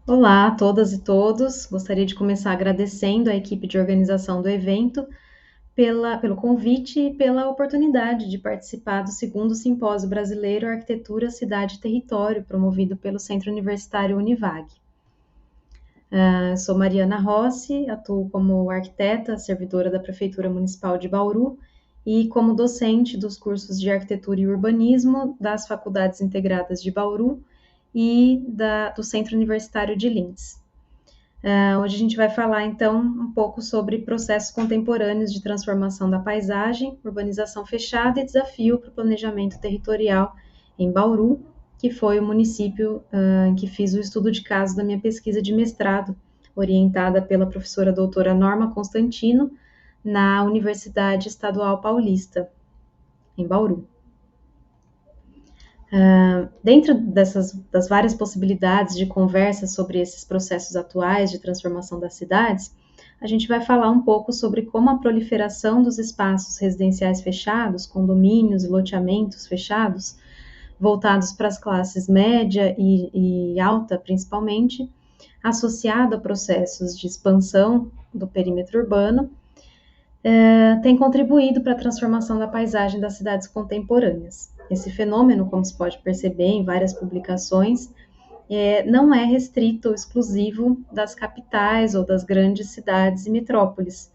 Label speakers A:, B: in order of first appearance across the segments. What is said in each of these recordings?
A: Olá a todas e todos. Gostaria de começar agradecendo à equipe de organização do evento pelo convite e pela oportunidade de participar do segundo Simpósio Brasileiro Arquitetura, Cidade e Território, promovido pelo Centro Universitário Univag. Sou Mariana Rossi, atuo como arquiteta, servidora da Prefeitura Municipal de Bauru e como docente dos cursos de Arquitetura e Urbanismo das Faculdades Integradas de Bauru e do Centro Universitário de Linz. Hoje a gente vai falar, então, um pouco sobre processos contemporâneos de transformação da paisagem, urbanização fechada e desafio para o planejamento territorial em Bauru, que foi o município em que fiz o estudo de caso da minha pesquisa de mestrado, orientada pela professora doutora Norma Constantino, na Universidade Estadual Paulista, em Bauru. Dentro das várias possibilidades de conversa sobre esses processos atuais de transformação das cidades, a gente vai falar um pouco sobre como a proliferação dos espaços residenciais fechados, condomínios e loteamentos fechados, voltados para as classes média e alta, principalmente, associado a processos de expansão do perímetro urbano, tem contribuído para a transformação da paisagem das cidades contemporâneas. Esse fenômeno, como se pode perceber em várias publicações, não é restrito ou exclusivo das capitais ou das grandes cidades e metrópoles,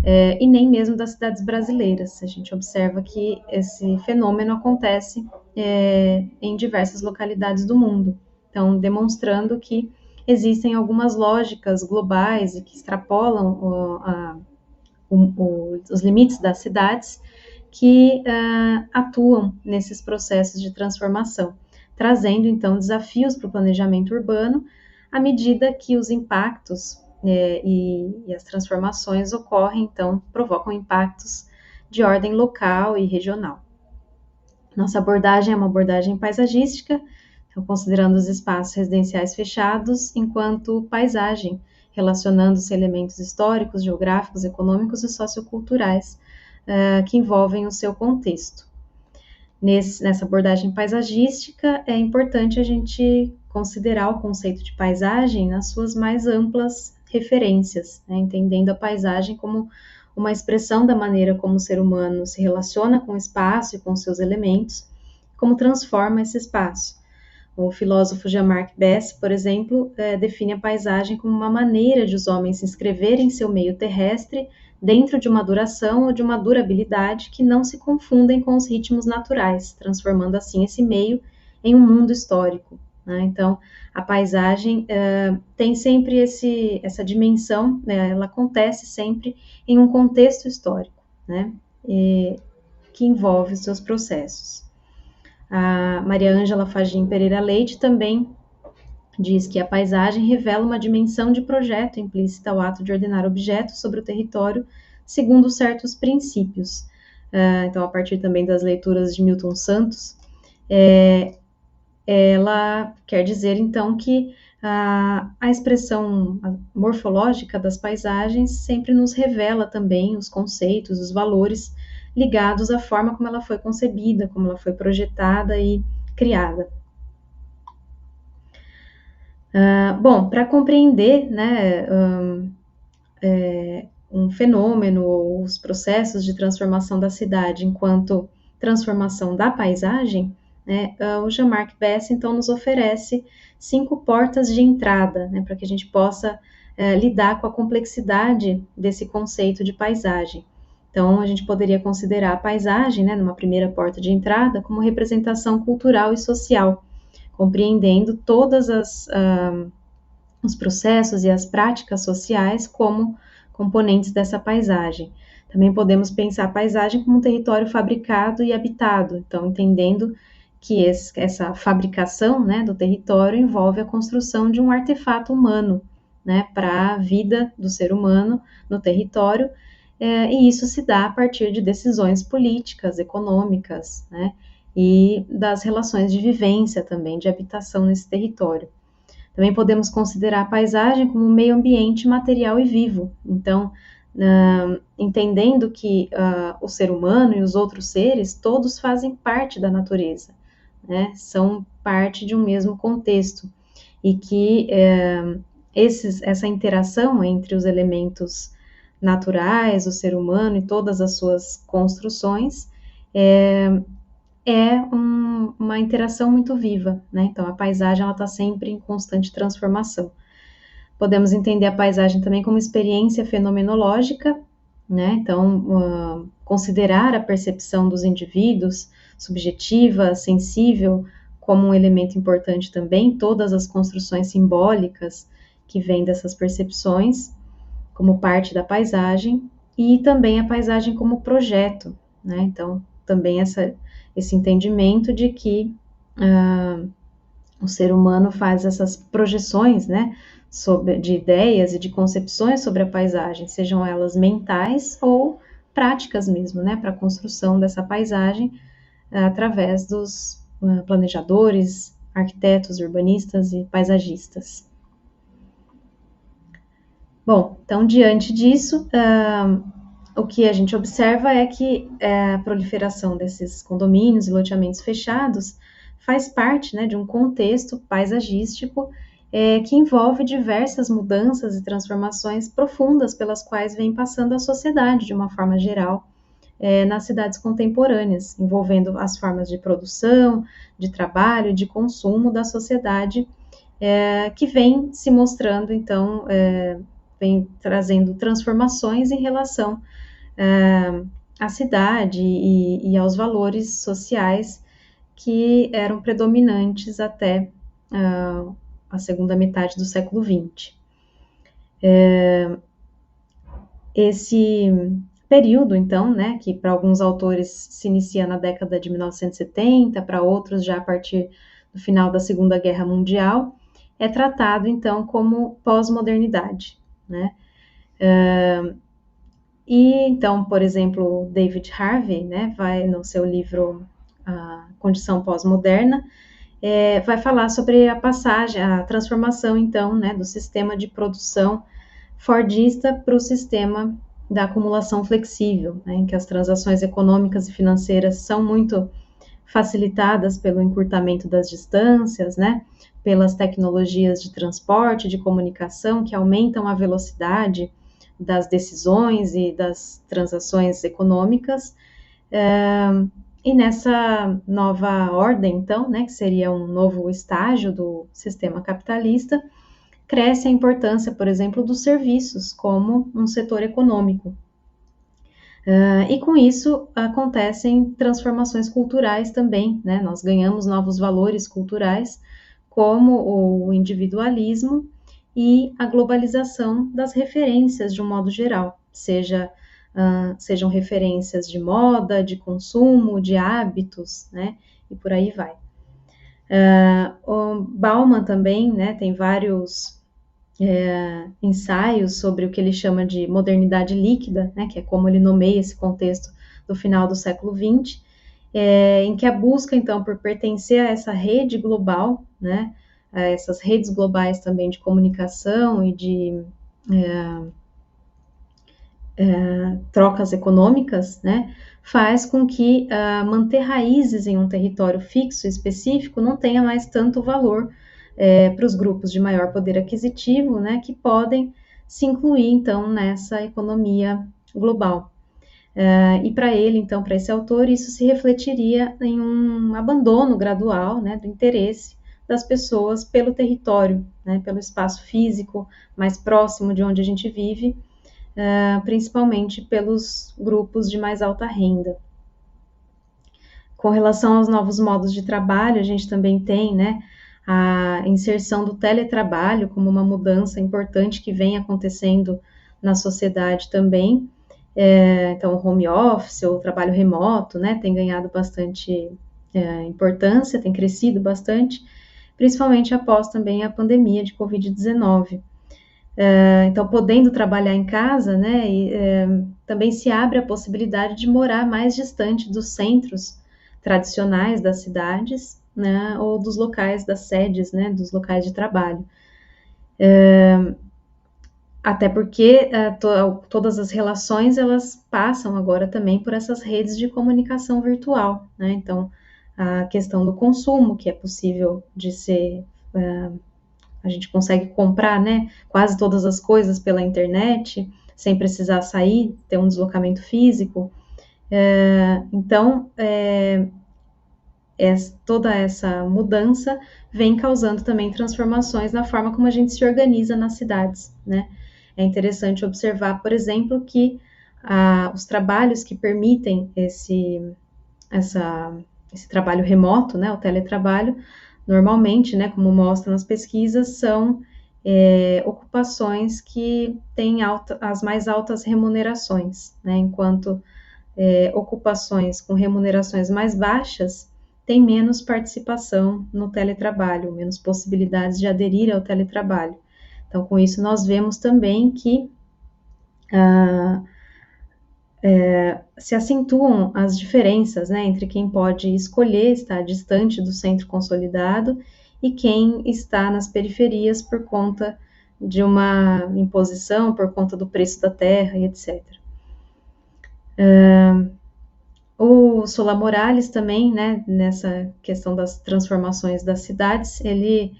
A: e nem mesmo das cidades brasileiras. A gente observa que esse fenômeno acontece em diversas localidades do mundo, então demonstrando que existem algumas lógicas globais e que extrapolam os limites das cidades que atuam nesses processos de transformação, trazendo então desafios para o planejamento urbano à medida que os impactos e as transformações ocorrem, então provocam impactos de ordem local e regional. Nossa abordagem é uma abordagem paisagística, então, considerando os espaços residenciais fechados enquanto paisagem, relacionando-se a elementos históricos, geográficos, econômicos e socioculturais que envolvem o seu contexto. Nessa abordagem paisagística, é importante a gente considerar o conceito de paisagem nas suas mais amplas referências, né, entendendo a paisagem como uma expressão da maneira como o ser humano se relaciona com o espaço e com seus elementos, como transforma esse espaço. O filósofo Jean-Marc Bess, por exemplo, define a paisagem como uma maneira de os homens se inscreverem em seu meio terrestre dentro de uma duração ou de uma durabilidade que não se confundem com os ritmos naturais, transformando assim esse meio em um mundo histórico. Né? Então, a paisagem tem sempre essa dimensão, né? Ela acontece sempre em um contexto histórico, né? Que envolve os seus processos. A Maria Ângela Fagin Pereira Leite também diz que a paisagem revela uma dimensão de projeto implícita ao ato de ordenar objetos sobre o território segundo certos princípios. Então, a partir também das leituras de Milton Santos, ela quer dizer, então, que a expressão morfológica das paisagens sempre nos revela também os conceitos, os valores ligados à forma como ela foi concebida, como ela foi projetada e criada. Bom, para compreender, né, um fenômeno ou os processos de transformação da cidade enquanto transformação da paisagem, né, o Jean-Marc Bess, então, nos oferece 5 portas de entrada, né, para que a gente possa lidar com a complexidade desse conceito de paisagem. Então, a gente poderia considerar a paisagem, né, numa primeira porta de entrada, como representação cultural e social, compreendendo todas os processos e as práticas sociais como componentes dessa paisagem. Também podemos pensar a paisagem como um território fabricado e habitado, então entendendo que essa fabricação, né, do território envolve a construção de um artefato humano, né, para a vida do ser humano no território, e isso se dá a partir de decisões políticas, econômicas, né, e das relações de vivência também, de habitação nesse território. Também podemos considerar a paisagem como um meio ambiente material e vivo. Então, entendendo que o ser humano e os outros seres, todos fazem parte da natureza, né? São parte de um mesmo contexto. e que essa interação entre os elementos naturais, o ser humano e todas as suas construções uma interação muito viva, né? Então, a paisagem ela está sempre em constante transformação. Podemos entender a paisagem também como experiência fenomenológica, né? Então, considerar a percepção dos indivíduos, subjetiva, sensível, como um elemento importante também, todas as construções simbólicas que vêm dessas percepções, como parte da paisagem, e também a paisagem como projeto, né? Então, também esse entendimento de que o ser humano faz essas projeções, né, de ideias e de concepções sobre a paisagem, sejam elas mentais ou práticas mesmo, né, para a construção dessa paisagem através dos planejadores, arquitetos, urbanistas e paisagistas. Bom, então, diante disso, o que a gente observa é que a proliferação desses condomínios e loteamentos fechados faz parte, né, de um contexto paisagístico que envolve diversas mudanças e transformações profundas pelas quais vem passando a sociedade de uma forma geral nas cidades contemporâneas, envolvendo as formas de produção, de trabalho, de consumo da sociedade que vem se mostrando, então, vem trazendo transformações em relação à cidade e aos valores sociais que eram predominantes até a segunda metade do século XX. Esse período, então, né, que para alguns autores se inicia na década de 1970, para outros já a partir do final da Segunda Guerra Mundial, é tratado, então, como pós-modernidade, né? E, então, por exemplo, David Harvey, né, vai no seu livro A Condição Pós-Moderna, vai falar sobre a passagem, a transformação, então, né, do sistema de produção fordista para o sistema da acumulação flexível, né, em que as transações econômicas e financeiras são muito facilitadas pelo encurtamento das distâncias, né, pelas tecnologias de transporte, de comunicação, que aumentam a velocidade das decisões e das transações econômicas. E nessa nova ordem, então, né, que seria um novo estágio do sistema capitalista, cresce a importância, por exemplo, dos serviços como um setor econômico. E com isso acontecem transformações culturais também, né? Nós ganhamos novos valores culturais, como o individualismo e a globalização das referências de um modo geral, sejam referências de moda, de consumo, de hábitos, né? E por aí vai. O Bauman também, né, tem vários ensaios sobre o que ele chama de modernidade líquida, né, que é como ele nomeia esse contexto do final do século XX, em que a busca, então, por pertencer a essa rede global, né, a essas redes globais também de comunicação e de trocas econômicas, né, faz com que manter raízes em um território fixo específico não tenha mais tanto valor para os grupos de maior poder aquisitivo, né, que podem se incluir, então, nessa economia global. E para ele, então, para esse autor, isso se refletiria em um abandono gradual, né, do interesse das pessoas pelo território, né, pelo espaço físico mais próximo de onde a gente vive, principalmente pelos grupos de mais alta renda. Com relação aos novos modos de trabalho, a gente também tem, né, a inserção do teletrabalho como uma mudança importante que vem acontecendo na sociedade também. Então, o home office ou o trabalho remoto, né, tem ganhado bastante importância, tem crescido bastante, principalmente após também a pandemia de Covid-19. Então, podendo trabalhar em casa, né, também se abre a possibilidade de morar mais distante dos centros tradicionais das cidades, né, ou dos locais das sedes, né, dos locais de trabalho. Até porque todas as relações, elas passam agora também por essas redes de comunicação virtual, né, então, a questão do consumo, que é possível de ser a gente consegue comprar, né, quase todas as coisas pela internet, sem precisar sair, ter um deslocamento físico. Então, toda essa mudança vem causando também transformações na forma como a gente se organiza nas cidades, né? É interessante observar, por exemplo, que os trabalhos que permitem esse trabalho remoto, né, o teletrabalho, normalmente, né, como mostram as pesquisas, são ocupações que têm as mais altas remunerações, né, enquanto ocupações com remunerações mais baixas têm menos participação no teletrabalho, menos possibilidades de aderir ao teletrabalho. Então, com isso, nós vemos também que se acentuam as diferenças, né, entre quem pode escolher estar distante do centro consolidado e quem está nas periferias por conta de uma imposição, por conta do preço da terra e etc. O Solá Morales também, né, nessa questão das transformações das cidades, ele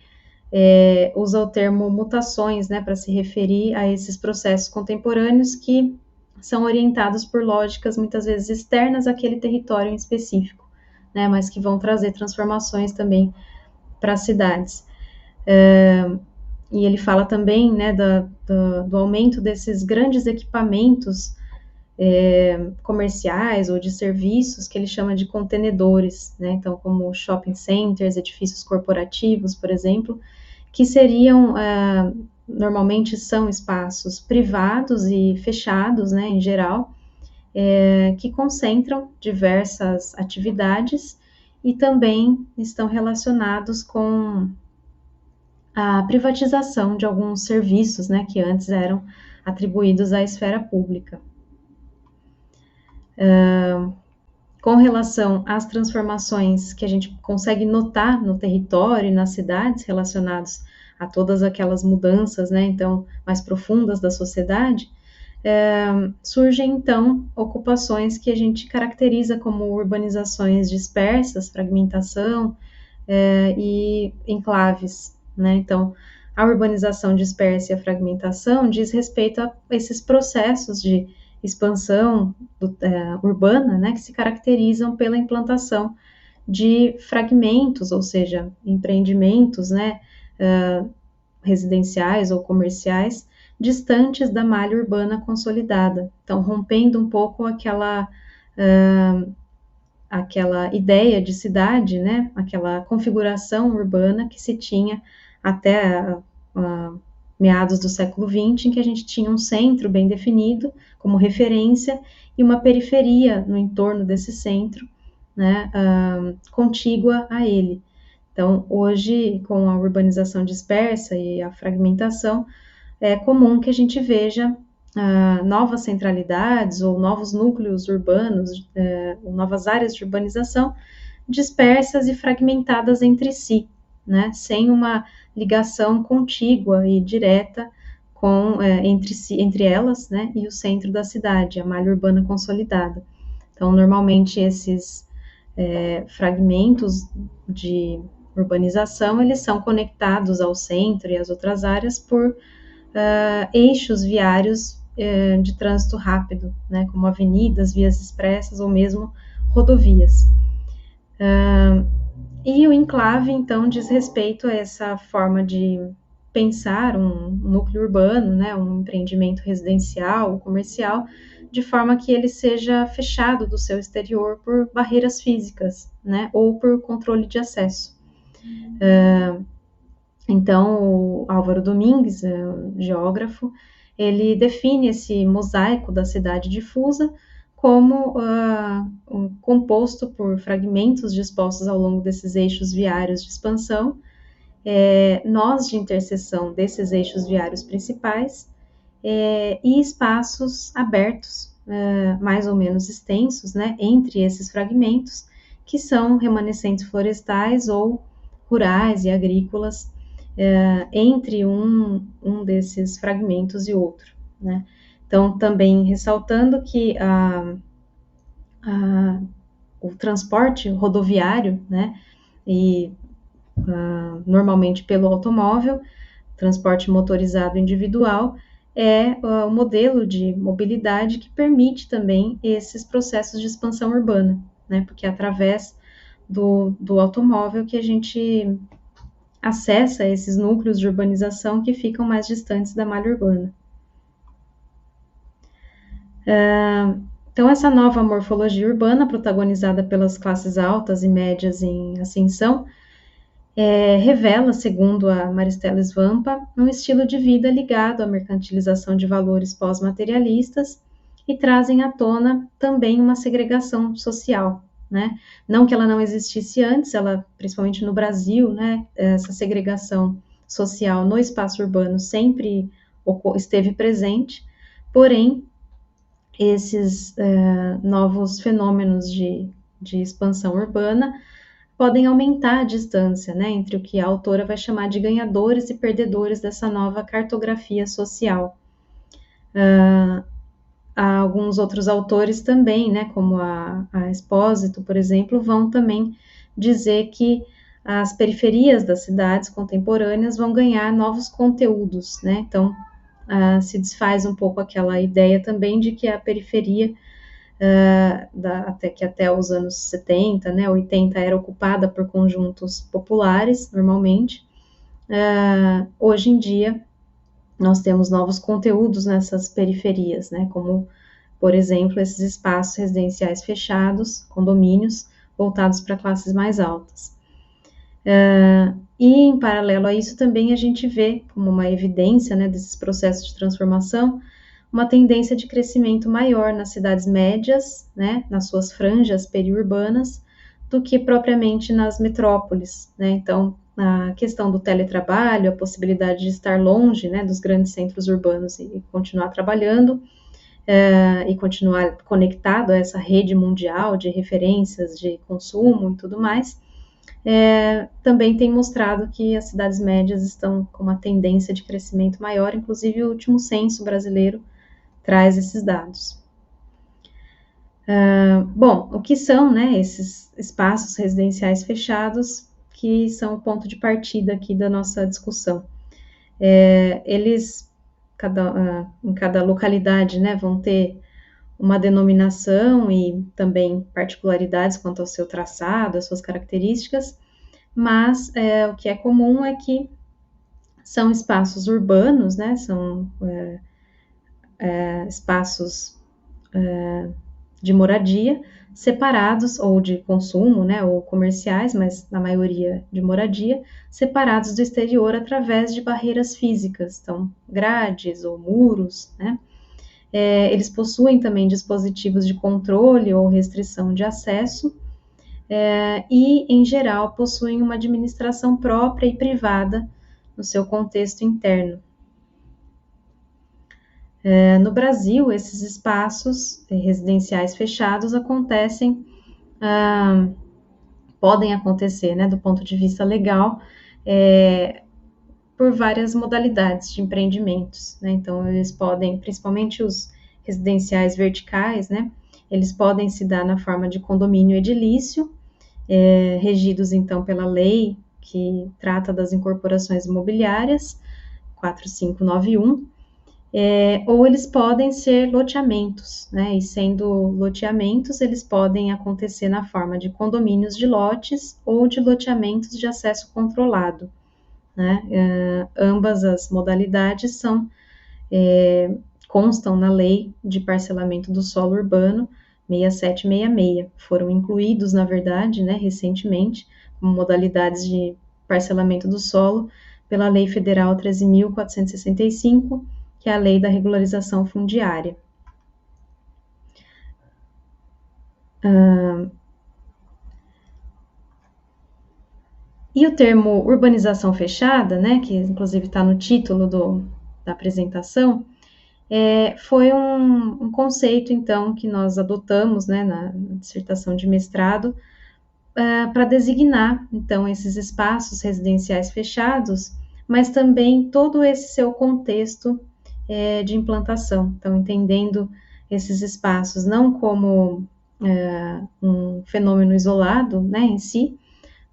A: usa o termo mutações, né, para se referir a esses processos contemporâneos que são orientados por lógicas muitas vezes externas àquele território em específico, né, mas que vão trazer transformações também para as cidades. E ele fala também, né, do aumento desses grandes equipamentos comerciais ou de serviços que ele chama de contenedores, né, então como shopping centers, edifícios corporativos, por exemplo, que seriam, normalmente são espaços privados e fechados, né, em geral, que concentram diversas atividades e também estão relacionados com a privatização de alguns serviços, né, que antes eram atribuídos à esfera pública. Com relação às transformações que a gente consegue notar no território e nas cidades relacionados a todas aquelas mudanças, né, então, mais profundas da sociedade, surgem, então, ocupações que a gente caracteriza como urbanizações dispersas, fragmentação e enclaves, né, então, a urbanização dispersa e a fragmentação diz respeito a esses processos de expansão urbana, né, que se caracterizam pela implantação de fragmentos, ou seja, empreendimentos, né, residenciais ou comerciais, distantes da malha urbana consolidada. Então, rompendo um pouco aquela ideia de cidade, né, aquela configuração urbana que se tinha até meados do século XX, em que a gente tinha um centro bem definido como referência e uma periferia no entorno desse centro, né, contígua a ele. Então, hoje, com a urbanização dispersa e a fragmentação, é comum que a gente veja novas centralidades ou novos núcleos urbanos, ou novas áreas de urbanização dispersas e fragmentadas entre si, né, sem uma ligação contígua e direta entre elas, né, e o centro da cidade, a malha urbana consolidada. Então, normalmente esses fragmentos de urbanização, eles são conectados ao centro e às outras áreas por eixos viários de trânsito rápido, né, como avenidas, vias expressas ou mesmo rodovias. E o enclave, então, diz respeito a essa forma de pensar um núcleo urbano, né, um empreendimento residencial ou comercial, de forma que ele seja fechado do seu exterior por barreiras físicas, né, ou por controle de acesso. Então, o Álvaro Domingues, geógrafo, ele define esse mosaico da cidade difusa como composto por fragmentos dispostos ao longo desses eixos viários de expansão, nós de interseção desses eixos viários principais e espaços abertos, mais ou menos extensos, né, entre esses fragmentos, que são remanescentes florestais ou rurais e agrícolas, entre um desses fragmentos e outro, né. Então, também ressaltando que o transporte rodoviário, né, e normalmente pelo automóvel, transporte motorizado individual é o modelo de mobilidade que permite também esses processos de expansão urbana, né? Porque é através do automóvel que a gente acessa esses núcleos de urbanização que ficam mais distantes da malha urbana. Então, essa nova morfologia urbana, protagonizada pelas classes altas e médias em ascensão, revela, segundo a Maristela Svampa, um estilo de vida ligado à mercantilização de valores pós-materialistas e trazem à tona também uma segregação social, né? Não que ela não existisse antes, ela, principalmente no Brasil, né, essa segregação social no espaço urbano sempre esteve presente, porém, esses novos fenômenos de expansão urbana podem aumentar a distância, né, entre o que a autora vai chamar de ganhadores e perdedores dessa nova cartografia social. Alguns outros autores também, né, como a Espósito, por exemplo, vão também dizer que as periferias das cidades contemporâneas vão ganhar novos conteúdos, né, então se desfaz um pouco aquela ideia também de que a periferia, até os anos 70, né, 80, era ocupada por conjuntos populares, normalmente. Hoje em dia, nós temos novos conteúdos nessas periferias, né, como, por exemplo, esses espaços residenciais fechados, condomínios, voltados para classes mais altas. E, em paralelo a isso, também a gente vê, como uma evidência, né, desses processos de transformação, uma tendência de crescimento maior nas cidades médias, né, nas suas franjas periurbanas, do que propriamente nas metrópoles, né. Então, a questão do teletrabalho, a possibilidade de estar longe, né, dos grandes centros urbanos e continuar trabalhando, e continuar conectado a essa rede mundial de referências de consumo e tudo mais, também tem mostrado que as cidades médias estão com uma tendência de crescimento maior, inclusive o último censo brasileiro traz esses dados. Bom, o que são, né, esses espaços residenciais fechados, que são o ponto de partida aqui da nossa discussão? Eles, em cada localidade, né, vão ter uma denominação e também particularidades quanto ao seu traçado, às suas características, mas o que é comum é que são espaços urbanos, né, são espaços de moradia separados, ou de consumo, né, ou comerciais, mas na maioria de moradia, separados do exterior através de barreiras físicas, então grades ou muros, né. Eles possuem também dispositivos de controle ou restrição de acesso, e, em geral, possuem uma administração própria e privada no seu contexto interno. No Brasil, esses espaços residenciais fechados podem acontecer, né, do ponto de vista legal, por várias modalidades de empreendimentos, né, então eles podem, principalmente os residenciais verticais, né, eles podem se dar na forma de condomínio edilício, regidos então pela lei que trata das incorporações imobiliárias, 4591, ou eles podem ser loteamentos, né, e sendo loteamentos, eles podem acontecer na forma de condomínios de lotes ou de loteamentos de acesso controlado, né, ambas as modalidades constam na lei de parcelamento do solo urbano 6766, foram incluídos, na verdade, né, recentemente, como modalidades de parcelamento do solo pela Lei Federal 13.465, que é a Lei da Regularização Fundiária. E o termo urbanização fechada, né, que inclusive está no título da apresentação, foi um conceito, então, que nós adotamos, né, na dissertação de mestrado, para designar, então, esses espaços residenciais fechados, mas também todo esse seu contexto de implantação. Então, entendendo esses espaços não como um fenômeno isolado, né, em si,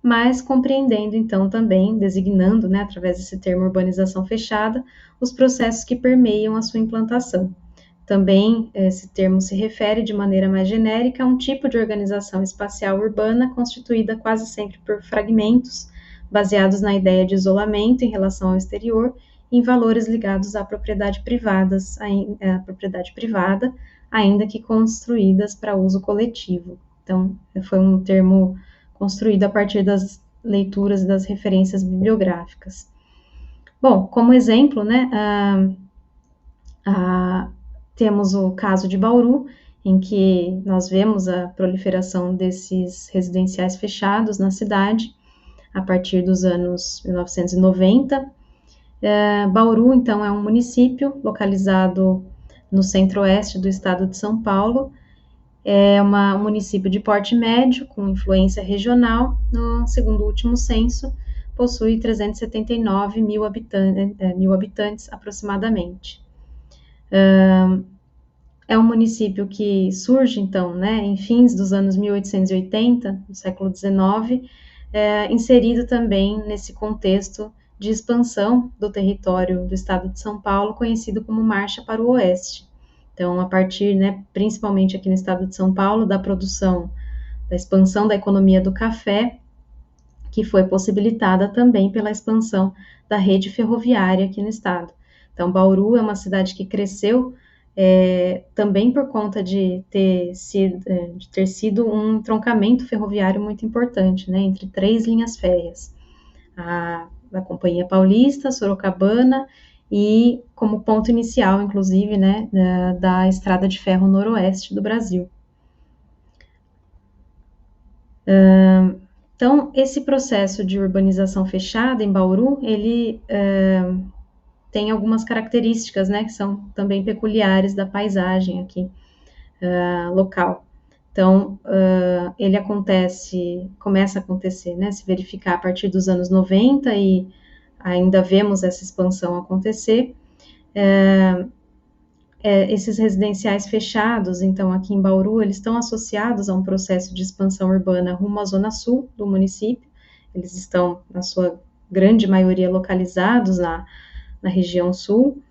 A: mas compreendendo então também, designando, né, através desse termo urbanização fechada, os processos que permeiam a sua implantação. Também esse termo se refere de maneira mais genérica a um tipo de organização espacial urbana constituída quase sempre por fragmentos, baseados na ideia de isolamento em relação ao exterior, e em valores ligados à propriedade privada, ainda que construídas para uso coletivo. Então, foi um termo construído a partir das leituras e das referências bibliográficas. Bom, como exemplo, né, temos o caso de Bauru, em que nós vemos a proliferação desses residenciais fechados na cidade, a partir dos anos 1990. Bauru, então, é um município localizado no centro-oeste do estado de São Paulo. É um município de porte médio, com influência regional. No segundo último censo, possui 379 mil habitantes aproximadamente. É um município que surge, então, né, em fins dos anos 1880, no século XIX, inserido também nesse contexto de expansão do território do estado de São Paulo, conhecido como Marcha para o Oeste. Então, a partir, né, principalmente aqui no estado de São Paulo, da produção, da expansão da economia do café, que foi possibilitada também pela expansão da rede ferroviária aqui no estado. Então, Bauru é uma cidade que cresceu também por conta de ter sido um entroncamento ferroviário muito importante, né, entre 3 linhas férreas, da Companhia Paulista, Sorocabana, e como ponto inicial, inclusive, né, da Estrada de Ferro Noroeste do Brasil. Então, esse processo de urbanização fechada em Bauru, ele tem algumas características, né, que são também peculiares da paisagem aqui local. Então, ele começa a acontecer, né, se verificar a partir dos anos 90 e ainda vemos essa expansão acontecer. Esses residenciais fechados, então, aqui em Bauru, eles estão associados a um processo de expansão urbana rumo à zona sul do município. Eles estão, na sua grande maioria, localizados na região sul,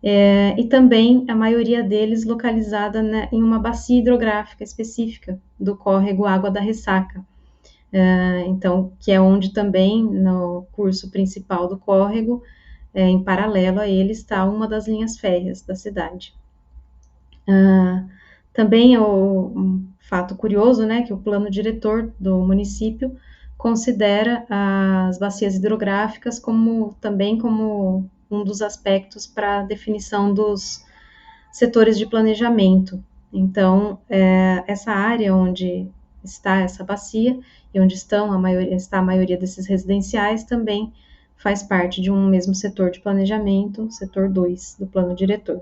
A: e também a maioria deles localizada, né, em uma bacia hidrográfica específica do córrego Água da Ressaca. Então, que é onde também, no curso principal do córrego, em paralelo a ele, está uma das linhas férreas da cidade. Também um fato curioso, né, que o plano diretor do município considera as bacias hidrográficas também como um dos aspectos para a definição dos setores de planejamento. Então, essa área onde está essa bacia e onde está a maioria desses residenciais também faz parte de um mesmo setor de planejamento, setor 2 do plano diretor.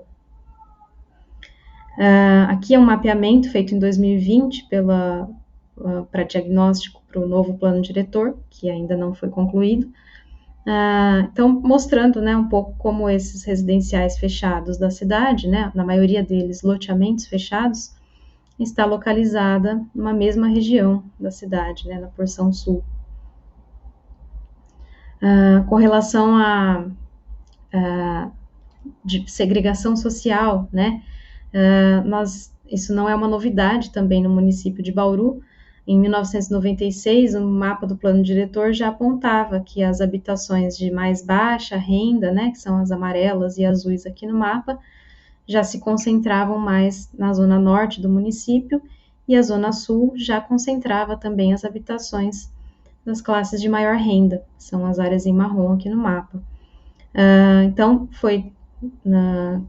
A: Aqui é um mapeamento feito em 2020 para diagnóstico para o novo plano diretor, que ainda não foi concluído. Então, mostrando, né, um pouco como esses residenciais fechados da cidade, né, na maioria deles loteamentos fechados, está localizada numa mesma região da cidade, né, na porção sul. Com relação de segregação social, né, isso não é uma novidade também no município de Bauru. Em 1996, um mapa do plano diretor já apontava que as habitações de mais baixa renda, né, que são as amarelas e azuis aqui no mapa, já se concentravam mais na zona norte do município, e a zona sul já concentrava também as habitações das classes de maior renda, que são as áreas em marrom aqui no mapa. Então, foi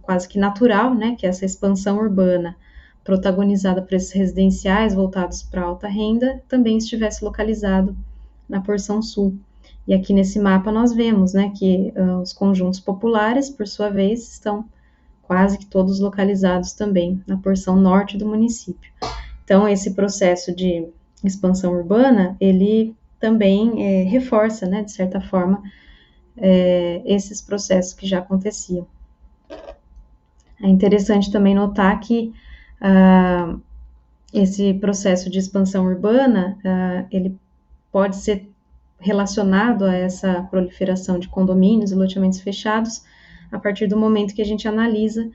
A: quase que natural, né, que essa expansão urbana protagonizada por esses residenciais voltados para alta renda também estivesse localizado na porção sul. E aqui nesse mapa nós vemos, né, que os conjuntos populares, por sua vez, estão quase que todos localizados também na porção norte do município. Então, esse processo de expansão urbana, ele também reforça, né, de certa forma, esses processos que já aconteciam. É interessante também notar que esse processo de expansão urbana, ele pode ser relacionado a essa proliferação de condomínios e loteamentos fechados, a partir do momento que a gente analisa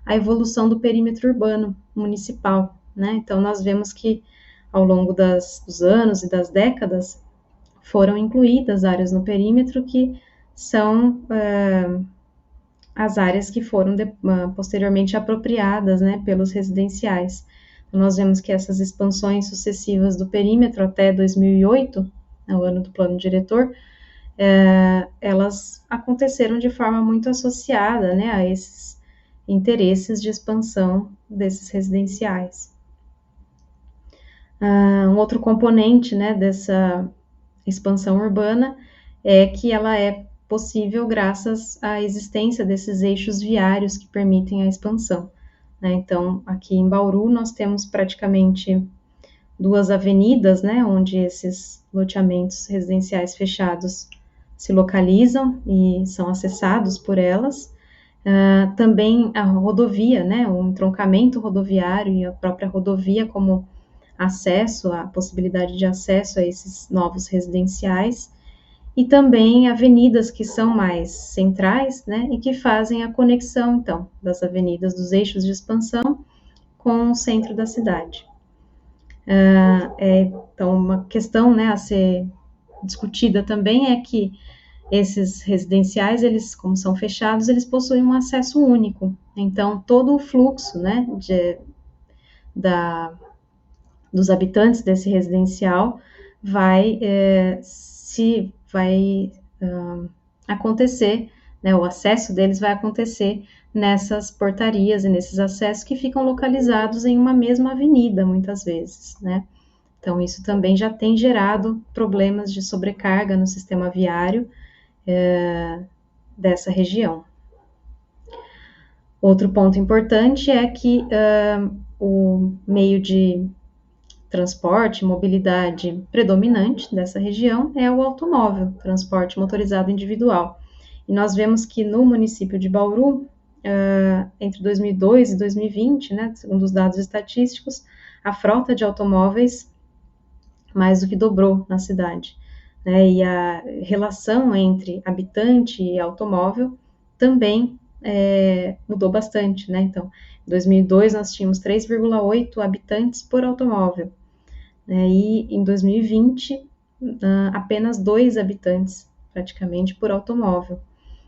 A: a evolução do perímetro urbano municipal, né? Então, nós vemos que, ao longo dos anos e das décadas, foram incluídas áreas no perímetro que são as áreas que foram posteriormente apropriadas, né, pelos residenciais. Então, nós vemos que essas expansões sucessivas do perímetro até 2008, o ano do plano diretor, elas aconteceram de forma muito associada, né, a esses interesses de expansão desses residenciais. Um outro componente, né, dessa expansão urbana é que ela é possível graças à existência desses eixos viários que permitem a expansão, né? Então, aqui em Bauru, nós temos praticamente 2 avenidas, né, onde esses loteamentos residenciais fechados se localizam e são acessados por elas. Também a rodovia, né, o entroncamento rodoviário e a própria rodovia como acesso, a possibilidade de acesso a esses novos residenciais, e também avenidas que são mais centrais, né, e que fazem a conexão, então, das avenidas, dos eixos de expansão com o centro da cidade. Então, uma questão, né, a ser discutida também é que esses residenciais, eles, como são fechados, eles possuem um acesso único. Então, todo o fluxo, né, dos habitantes desse residencial vai acontecer, né, o acesso deles vai acontecer nessas portarias e nesses acessos que ficam localizados em uma mesma avenida, muitas vezes, né. Então, isso também já tem gerado problemas de sobrecarga no sistema viário dessa região. Outro ponto importante é que o meio de transporte, mobilidade predominante dessa região é o automóvel, transporte motorizado individual. E nós vemos que no município de Bauru, entre 2002 e 2020, né, segundo os dados estatísticos, a frota de automóveis mais do que dobrou na cidade, né, e a relação entre habitante e automóvel também mudou bastante, né, então, em 2002 nós tínhamos 3,8 habitantes por automóvel, né, e em 2020 apenas 2 habitantes, praticamente, por automóvel.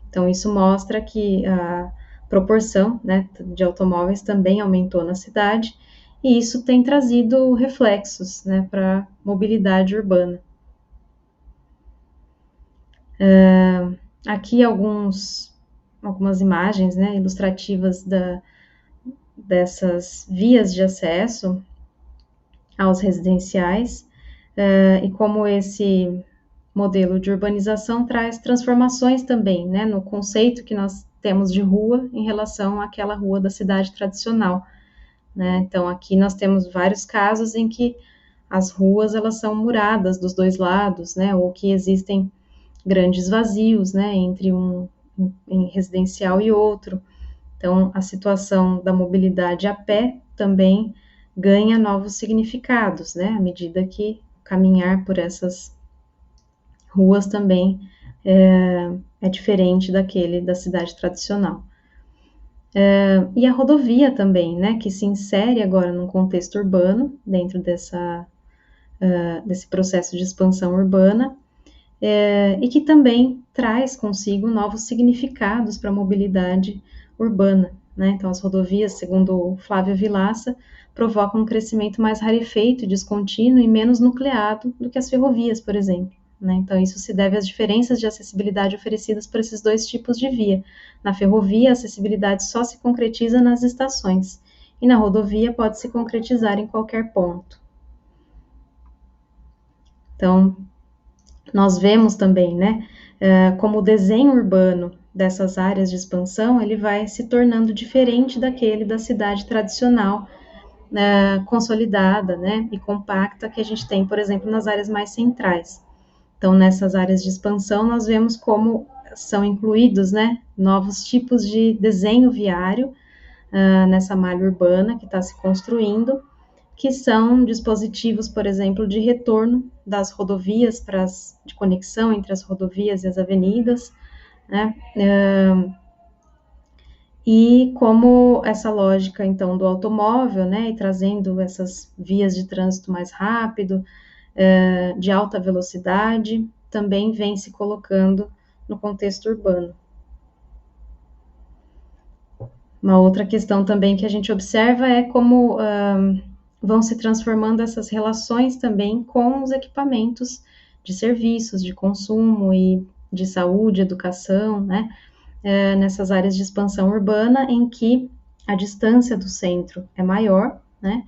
A: Então, isso mostra que a proporção, né, de automóveis também aumentou na cidade, e isso tem trazido reflexos, né, para a mobilidade urbana. Aqui algumas imagens, né, ilustrativas dessas vias de acesso aos residenciais, e como esse modelo de urbanização traz transformações também, né, no conceito que nós temos de rua em relação àquela rua da cidade tradicional, né. Então, aqui nós temos vários casos em que as ruas, elas são muradas dos 2 lados, né, ou que existem grandes vazios, né, entre um residencial e outro. Então, a situação da mobilidade a pé também ganha novos significados, né, à medida que caminhar por essas ruas também é diferente daquele da cidade tradicional. E a rodovia também, né, que se insere agora num contexto urbano, dentro desse processo de expansão urbana, e que também traz consigo novos significados para a mobilidade urbana, né? Então, as rodovias, segundo Flávio Vilaça, provocam um crescimento mais rarefeito, descontínuo e menos nucleado do que as ferrovias, por exemplo, né? Então, isso se deve às diferenças de acessibilidade oferecidas por esses 2 tipos de via. Na ferrovia, a acessibilidade só se concretiza nas estações, e na rodovia pode se concretizar em qualquer ponto. Então, nós vemos também, né, como o desenho urbano dessas áreas de expansão, ele vai se tornando diferente daquele da cidade tradicional, consolidada, né, e compacta que a gente tem, por exemplo, nas áreas mais centrais. Então, nessas áreas de expansão, nós vemos como são incluídos, né, novos tipos de desenho viário nessa malha urbana que está se construindo, que são dispositivos, por exemplo, de retorno das rodovias de conexão entre as rodovias e as avenidas, né? E como essa lógica, então, do automóvel, né, e trazendo essas vias de trânsito mais rápido, de alta velocidade, também vem se colocando no contexto urbano. Uma outra questão também que a gente observa é como vão se transformando essas relações também com os equipamentos de serviços, de consumo e de saúde, educação, né? Nessas áreas de expansão urbana em que a distância do centro é maior, né?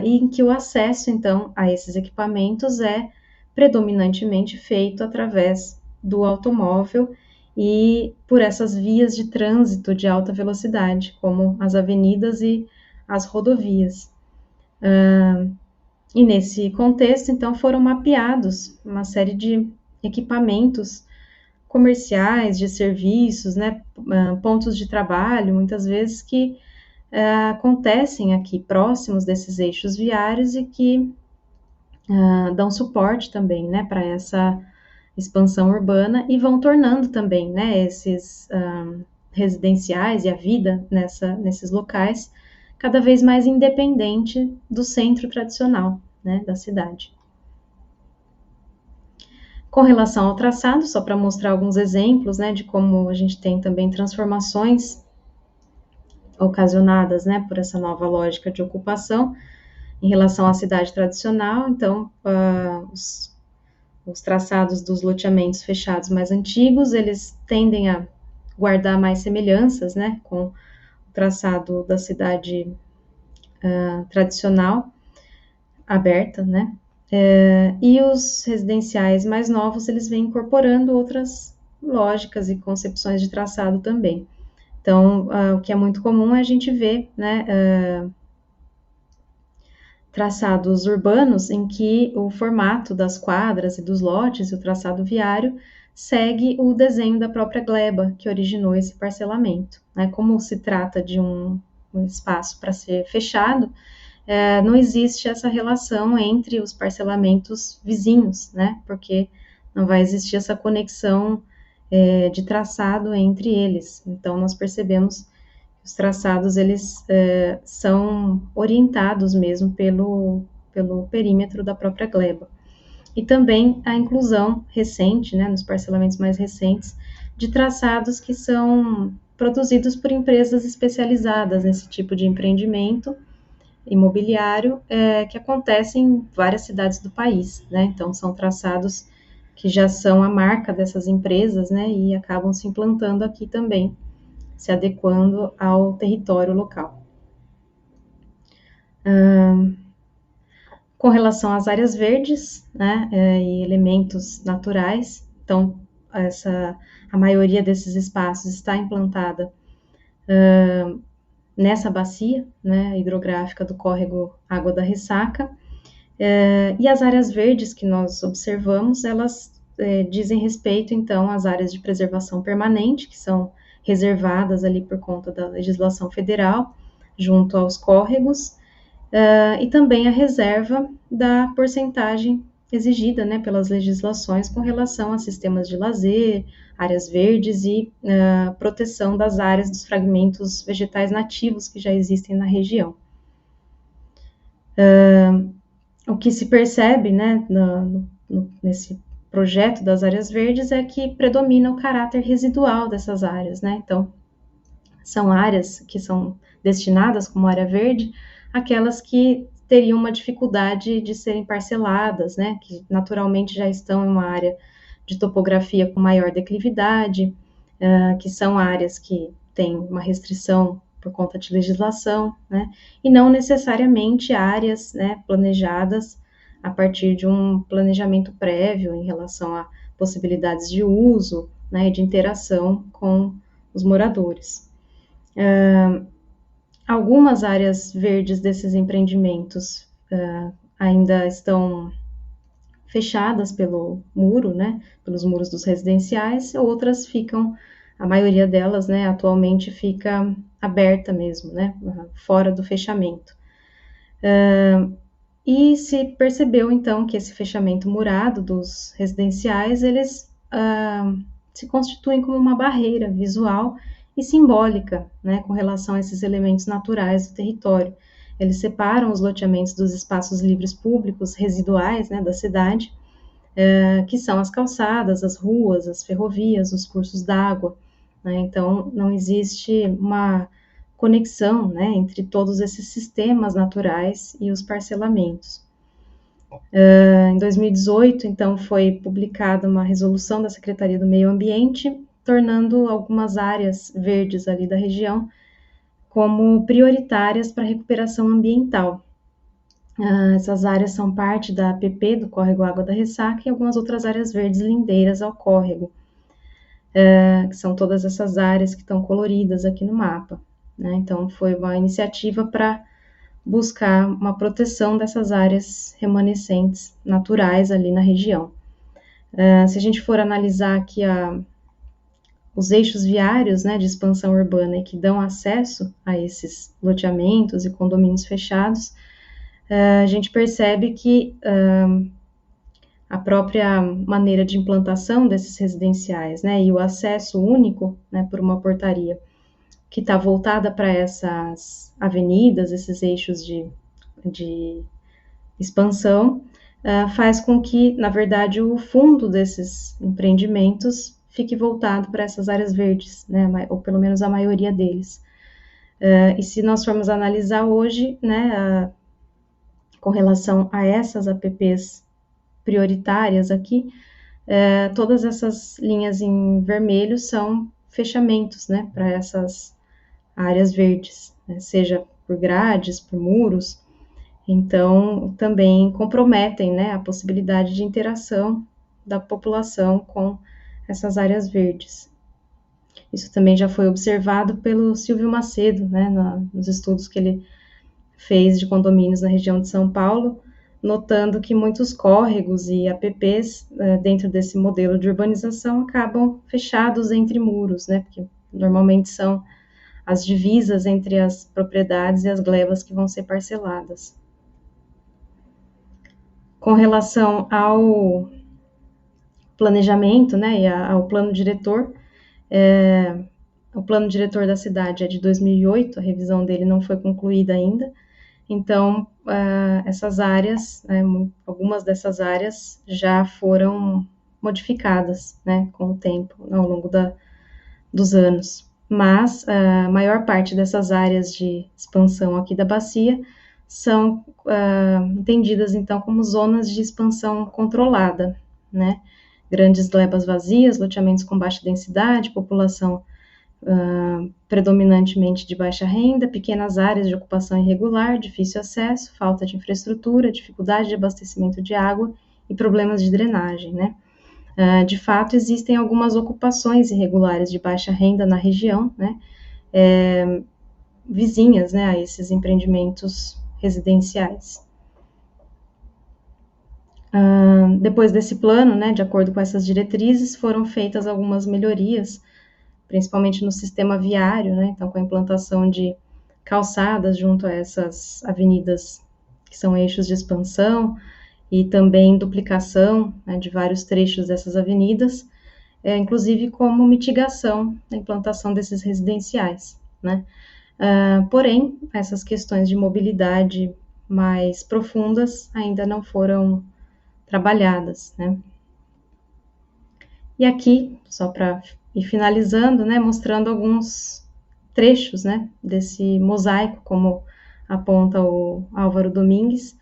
A: E em que o acesso, então, a esses equipamentos é predominantemente feito através do automóvel e por essas vias de trânsito de alta velocidade, como as avenidas e as rodovias. E nesse contexto, então, foram mapeados uma série de equipamentos comerciais, de serviços, né, pontos de trabalho, muitas vezes que acontecem aqui próximos desses eixos viários e que dão suporte também, né, para essa expansão urbana e vão tornando também, né, esses residenciais e a vida nesses locais cada vez mais independente do centro tradicional, né, da cidade. Com relação ao traçado, só para mostrar alguns exemplos, né, de como a gente tem também transformações ocasionadas, né, por essa nova lógica de ocupação em relação à cidade tradicional. Então, os traçados dos loteamentos fechados mais antigos, eles tendem a guardar mais semelhanças, né, com o traçado da cidade tradicional, aberta, né, e os residenciais mais novos, eles vêm incorporando outras lógicas e concepções de traçado também. Então, o que é muito comum é a gente ver, né, traçados urbanos em que o formato das quadras e dos lotes e o traçado viário segue o desenho da própria gleba que originou esse parcelamento, né? Como se trata de um espaço para ser fechado, não existe essa relação entre os parcelamentos vizinhos, né? Porque não vai existir essa conexão de traçado entre eles. Então, nós percebemos que os traçados, eles são orientados mesmo pelo perímetro da própria gleba. E também a inclusão recente, né, nos parcelamentos mais recentes, de traçados que são produzidos por empresas especializadas nesse tipo de empreendimento imobiliário, que acontece em várias cidades do país, né? Então, são traçados que já são a marca dessas empresas, né? E acabam se implantando aqui também, se adequando ao território local. Com relação às áreas verdes, né? E elementos naturais, então, a maioria desses espaços está implantada nessa bacia, né, hidrográfica do córrego Água da Ressaca, e as áreas verdes que nós observamos, elas dizem respeito, então, às áreas de preservação permanente, que são reservadas ali por conta da legislação federal, junto aos córregos, e também a reserva da porcentagem exigida, né, pelas legislações com relação a sistemas de lazer, áreas verdes e proteção das áreas dos fragmentos vegetais nativos que já existem na região. O que se percebe, né, nesse projeto das áreas verdes é que predomina o caráter residual dessas áreas, né? Então, são áreas que são destinadas como área verde, aquelas que teriam uma dificuldade de serem parceladas, né? Que naturalmente já estão em uma área de topografia com maior declividade, que são áreas que têm uma restrição por conta de legislação, né? E não necessariamente áreas, né, planejadas a partir de um planejamento prévio em relação a possibilidades de uso, né, e de interação com os moradores. Algumas áreas verdes desses empreendimentos ainda estão fechadas pelo muro, né, pelos muros dos residenciais, outras ficam, a maioria delas, né, atualmente fica aberta mesmo, né, fora do fechamento. E se percebeu, então, que esse fechamento murado dos residenciais, eles se constituem como uma barreira visual e simbólica, né, com relação a esses elementos naturais do território. Eles separam os loteamentos dos espaços livres públicos residuais, né, da cidade, que são as calçadas, as ruas, as ferrovias, os cursos d'água, né? Então, não existe uma conexão, né, entre todos esses sistemas naturais e os parcelamentos. Em 2018, então, foi publicada uma resolução da Secretaria do Meio Ambiente, tornando algumas áreas verdes ali da região como prioritárias para a recuperação ambiental. Essas áreas são parte da APP do Córrego Água da Ressaca e algumas outras áreas verdes lindeiras ao córrego, que são todas essas áreas que estão coloridas aqui no mapa, né? Então, foi uma iniciativa para buscar uma proteção dessas áreas remanescentes naturais ali na região. Se a gente for analisar aqui os eixos viários, né, de expansão urbana e que dão acesso a esses loteamentos e condomínios fechados, a gente percebe que a própria maneira de implantação desses residenciais, né, e o acesso único, né, por uma portaria que está voltada para essas avenidas, esses eixos de expansão, faz com que, na verdade, o fundo desses empreendimentos fique voltado para essas áreas verdes, né, ou pelo menos a maioria deles. E se nós formos analisar hoje, né, com relação a essas APPs prioritárias aqui, todas essas linhas em vermelho são fechamentos, né, para essas áreas verdes, né, seja por grades, por muros. Então, também comprometem, né, a possibilidade de interação da população com essas áreas verdes. Isso também já foi observado pelo Silvio Macedo, né, nos estudos que ele fez de condomínios na região de São Paulo, notando que muitos córregos e APPs dentro desse modelo de urbanização acabam fechados entre muros, né, porque normalmente são as divisas entre as propriedades e as glebas que vão ser parceladas. Com relação ao planejamento, né, e ao plano diretor, o plano diretor da cidade é de 2008, a revisão dele não foi concluída ainda, então essas áreas, né, algumas dessas áreas já foram modificadas, né, com o tempo, ao longo dos anos, mas a maior parte dessas áreas de expansão aqui da bacia são entendidas, então, como zonas de expansão controlada, né? Grandes glebas vazias, loteamentos com baixa densidade, população predominantemente de baixa renda, pequenas áreas de ocupação irregular, difícil acesso, falta de infraestrutura, dificuldade de abastecimento de água e problemas de drenagem, né? De fato, existem algumas ocupações irregulares de baixa renda na região, né? Vizinhas, né, a esses empreendimentos residenciais. Depois desse plano, né, de acordo com essas diretrizes, foram feitas algumas melhorias, principalmente no sistema viário, né, então com a implantação de calçadas junto a essas avenidas que são eixos de expansão e também duplicação, né, de vários trechos dessas avenidas, inclusive como mitigação da implantação desses residenciais, né. Porém, essas questões de mobilidade mais profundas ainda não foram trabalhadas, né. E aqui, só para ir finalizando, né, mostrando alguns trechos, né, desse mosaico, como aponta o Álvaro Domingues,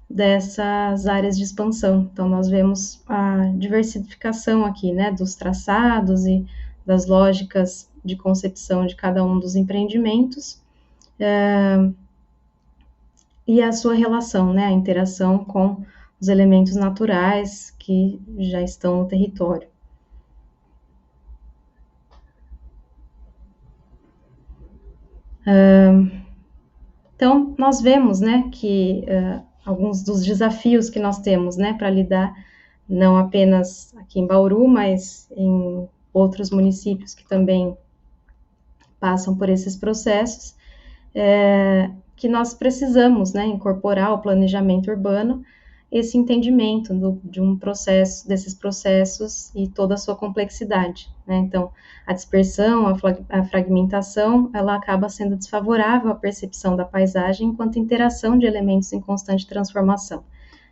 A: dessas áreas de expansão. Então, nós vemos a diversificação aqui, né, dos traçados e das lógicas de concepção de cada um dos empreendimentos, e a sua relação, né, a interação com os elementos naturais que já estão no território. Então, nós vemos, né, que alguns dos desafios que nós temos, né, para lidar, não apenas aqui em Bauru, mas em outros municípios que também passam por esses processos, que nós precisamos, né, incorporar ao planejamento urbano esse entendimento de um processo, desses processos e toda a sua complexidade, né? Então, a dispersão, a fragmentação, ela acaba sendo desfavorável à percepção da paisagem enquanto interação de elementos em constante transformação.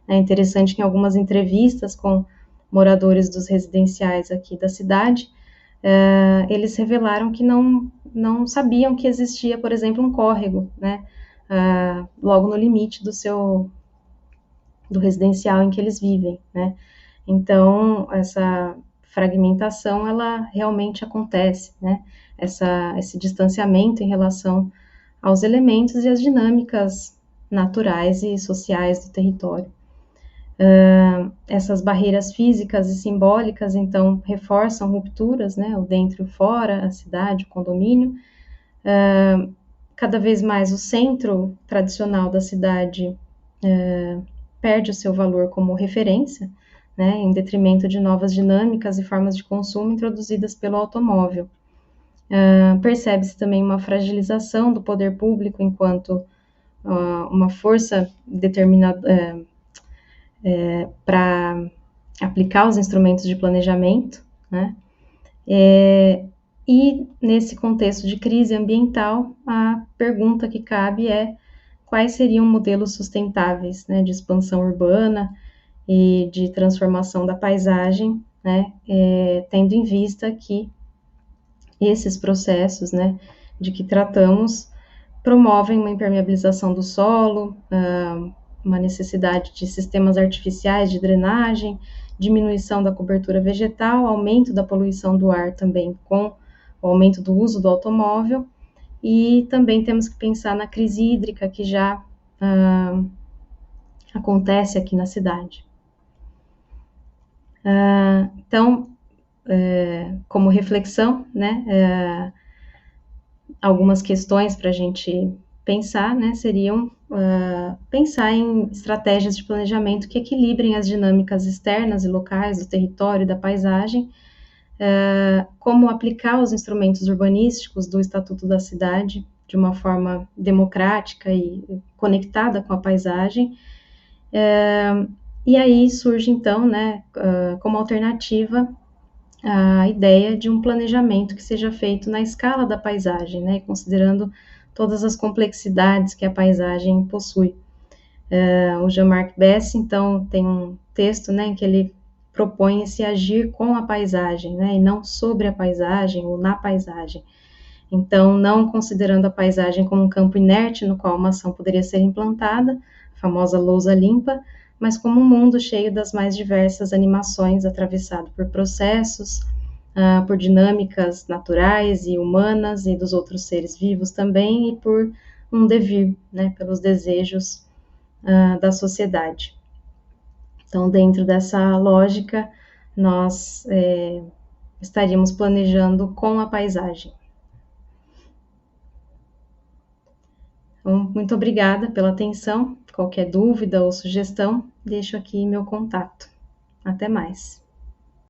A: É interessante que em algumas entrevistas com moradores dos residenciais aqui da cidade, eles revelaram que não sabiam que existia, por exemplo, um córrego, né, logo no limite do residencial em que eles vivem, né. Então, essa fragmentação, ela realmente acontece, né, esse distanciamento em relação aos elementos e às dinâmicas naturais e sociais do território. Essas barreiras físicas e simbólicas, então, reforçam rupturas, né, o dentro e o fora, a cidade, o condomínio. Cada vez mais o centro tradicional da cidade perde o seu valor como referência, né, em detrimento de novas dinâmicas e formas de consumo introduzidas pelo automóvel. Percebe-se também uma fragilização do poder público enquanto uma força determinada para aplicar os instrumentos de planejamento, né? E nesse contexto de crise ambiental, a pergunta que cabe é quais seriam modelos sustentáveis, né, de expansão urbana e de transformação da paisagem, né, tendo em vista que esses processos, né, de que tratamos, promovem uma impermeabilização do solo, uma necessidade de sistemas artificiais de drenagem, diminuição da cobertura vegetal, aumento da poluição do ar também com o aumento do uso do automóvel, e também temos que pensar na crise hídrica que já acontece aqui na cidade. Então, como reflexão, né, algumas questões para a gente pensar, né, seriam pensar em estratégias de planejamento que equilibrem as dinâmicas externas e locais do território e da paisagem, como aplicar os instrumentos urbanísticos do Estatuto da Cidade de uma forma democrática e conectada com a paisagem. E aí surge, então, né, como alternativa, a ideia de um planejamento que seja feito na escala da paisagem, né, considerando todas as complexidades que a paisagem possui. O Jean-Marc Besse, então, tem um texto, né, em que ele propõe esse agir com a paisagem, né, e não sobre a paisagem ou na paisagem. Então, não considerando a paisagem como um campo inerte no qual uma ação poderia ser implantada, a famosa lousa limpa, mas como um mundo cheio das mais diversas animações, atravessado por processos, por dinâmicas naturais e humanas e dos outros seres vivos também, e por um devir, né, pelos desejos da sociedade. Então, dentro dessa lógica, nós estaríamos planejando com a paisagem. Então, muito obrigada pela atenção. Qualquer dúvida ou sugestão, deixo aqui meu contato. Até mais.